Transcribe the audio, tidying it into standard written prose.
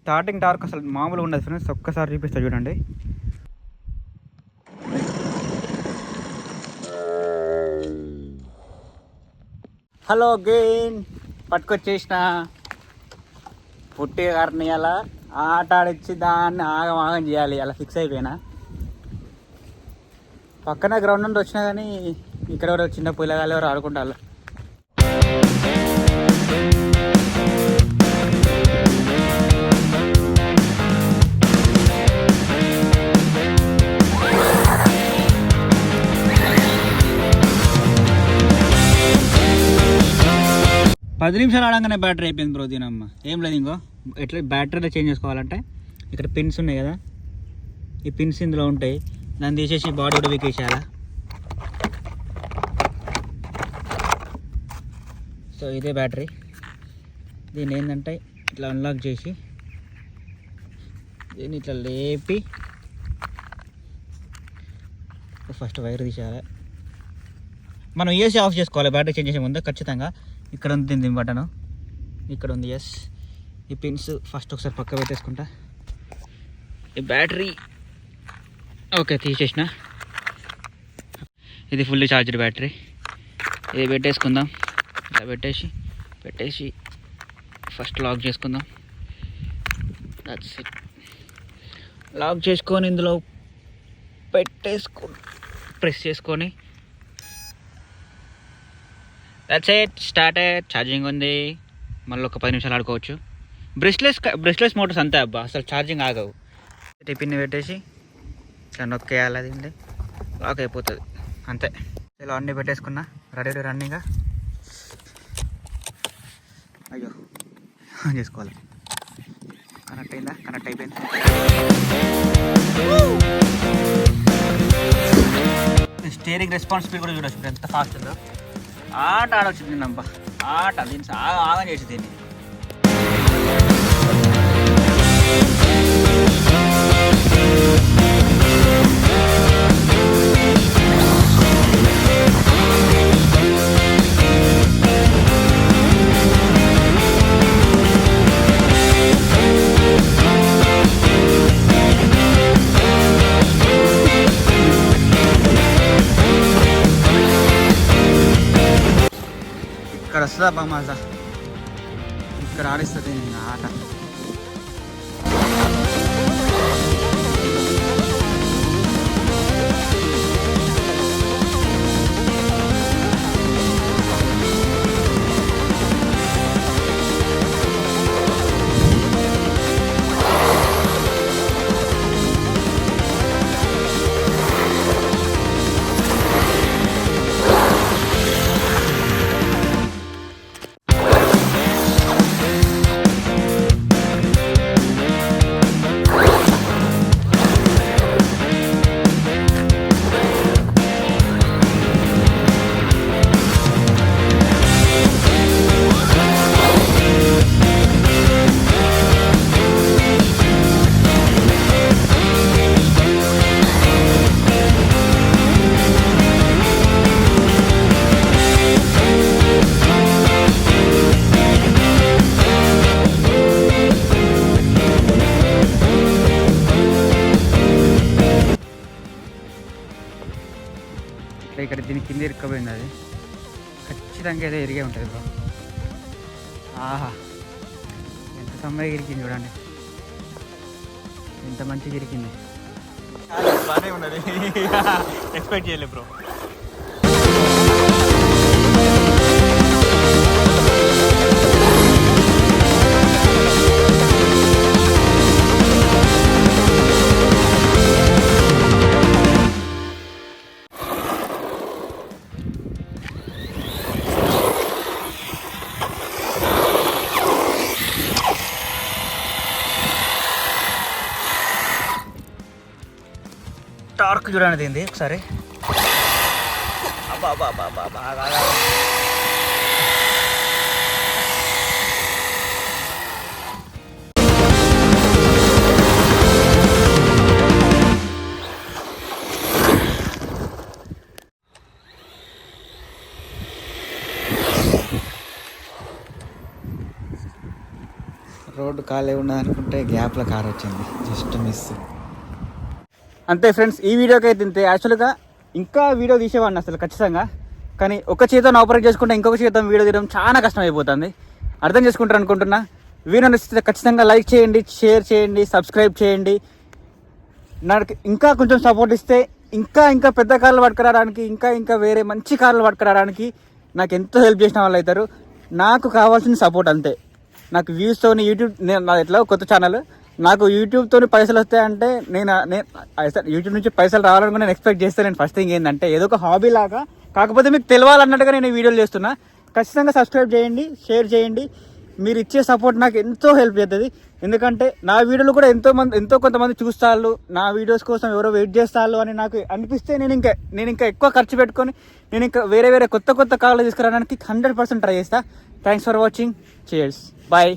Starting torque అసలు మామూలుగా ఉండదు ఫ్రెండ్స్. ఒక్కసారి చూపిస్తా చూడండి. హలో గెయిన్ పట్టుకొచ్చేసిన పుట్టి గారిని అలా ఆట ఆడిచ్చి దాన్ని ఆగం ఆగం చేయాలి అలా ఫిక్స్ అయిపోయినా. పక్కన గ్రౌండ్ నుండి వచ్చినా కానీ ఇక్కడ ఎవరో చిన్న పిల్లగాళ్ళు ఎవరు ఆడుకుంటారు. పది నిమిషాలు ఆడంగానే బ్యాటరీ అయిపోయింది బ్రో దీనమ్మ. ఏం లేదు ఇంకో ఎట్లా బ్యాటరీలో చేంజ్ చేసుకోవాలంటే ఇక్కడ పిన్స్ ఉన్నాయి కదా, ఈ పిన్స్ ఇందులో ఉంటాయి. దాన్ని తీసేసి బాడీ కూడా వీకేసేయాలా. సో ఇదే బ్యాటరీ. దీన్ని ఏంటంటే ఇట్లా అన్లాక్ చేసి దీన్ని ఇట్లా లేపి ఫస్ట్ వైర్ తీసేయాలి. మనం ఏసీ ఆఫ్ చేసుకోవాలి బ్యాటరీ చేంజ్ చేసే ముందు ఖచ్చితంగా. ఇక్కడ ఉంది దీని బటను, ఇక్కడ ఉంది. ఎస్, ఈ పిన్స్ ఫస్ట్ ఒకసారి పక్క పెట్టేసుకుంటా. ఈ బ్యాటరీ ఓకే తీసేసిన. ఇది ఫుల్లీ ఛార్జ్డ్ బ్యాటరీ. ఇది పెట్టేసుకుందాం. ఇలా పెట్టేసి ఫస్ట్ లాక్ చేసుకుందాం. That's it. లాక్ చేసుకొని ఇందులో ప్రెస్ చేసుకొని దట్స్ ఇట్. స్టార్టెడ్. ఛార్జింగ్ ఉంది. మళ్ళీ ఒక 10 నిమిషాలు ఆడుకోవచ్చు. బ్రష్లెస్ మోటార్స్ అంతే అబ్బా, అసలు ఛార్జింగ్ ఆగవు. టిఫిన్ పెట్టేసి ఇట్లా నొక్కేయాలి, అది లాక్ అయిపోతుంది అంతే. ఇలా అన్నీ పెట్టేసుకున్నా, రెడీ రన్నింగ్గా. అయ్యో ఆన్ చేసుకోవాలి. కనెక్ట్ అయిందా? కనెక్ట్ అయిపోయింది. స్టీరింగ్ రెస్పాన్స్ స్పీడ్ కూడా చూడొచ్చు ఎంత ఫాస్ట్ ఉందో. ఆట ఆడొచ్చింది నమ్మ, ఆట దీన్ని ఆగం చేసి దీన్ని. ఇక్కడ వస్తుందా బా మజా, ఇక్కడ ఆడిస్తుంది నేను ఆట. ఇక్కడ దీని కింద ఇరుక్కపోయింది, అది ఖచ్చితంగా ఏదో ఇరిగే ఉంటుంది బ్రో. ఆహా ఎంత తొందరగా ఇరికింది చూడండి, ఎంత మంచిగా ఇరికింది. బాగానే ఉన్నది, ఎక్స్పెక్ట్ చేయలేదు బ్రో. టార్క్ చూడండి దీంది ఒకసారి. అబ్బా బాబా బాబా రోడ్డు ఖాళీ ఉన్నది అనుకుంటే గ్యాప్లో కార్ వచ్చింది, జస్ట్ మిస్. అంతే ఫ్రెండ్స్, ఈ వీడియోకి అయితే ఇంతే. యాక్చువల్గా ఇంకా వీడియో తీసేవాడిని అసలు ఖచ్చితంగా, కానీ ఒక చేతితో ఆపరేట్ చేసుకుంటే ఇంకొక చేతితో వీడియో తీయడం చాలా కష్టం అయిపోతుంది. అర్థం చేసుకుంటారు అనుకుంటున్నా. వీడియో నచ్చితే ఖచ్చితంగా లైక్ చేయండి, షేర్ చేయండి, సబ్స్క్రైబ్ చేయండి. నాకు ఇంకా కొంచెం సపోర్ట్ ఇస్తే ఇంకా పెద్ద కార్లు పట్టుకురావడానికి, ఇంకా వేరే మంచి కార్లు పట్టుకురావడానికి నాకు ఎంతో హెల్ప్ చేసిన వాళ్ళు అవుతారు. నాకు కావాల్సిన సపోర్ట్ అంతే. నాకు వ్యూస్తో యూట్యూబ్, నా ఎట్లా కొత్త ఛానల్, నాకు యూట్యూబ్తో పైసలు వస్తాయంటే నేను యూట్యూబ్ నుంచి పైసలు రావాలని నేను ఎక్స్పెక్ట్ చేస్తాను. నేను ఫస్ట్ థింగ్ ఏంటంటే ఏదో ఒక హాబీ లాగా, కాకపోతే మీకు తెలియాలన్నట్టుగా నేను ఈ వీడియోలు చేస్తున్నా. ఖచ్చితంగా సబ్స్క్రైబ్ చేయండి, షేర్ చేయండి. మీరు ఇచ్చే సపోర్ట్ నాకు ఎంతో హెల్ప్ చేస్తుంది. ఎందుకంటే నా వీడియోలు కూడా ఎంతో కొంతమంది చూస్తారు, నా వీడియోస్ కోసం ఎవరో వెయిట్ చేస్తారు అని నాకు అనిపిస్తే నేను ఇంకా ఎక్కువ ఖర్చు పెట్టుకొని నేను ఇంకా వేరే కొత్త కార్లు తీసుకురావడానికి 100% ట్రై చేస్తా. Thanks for watching. Cheers. Bye.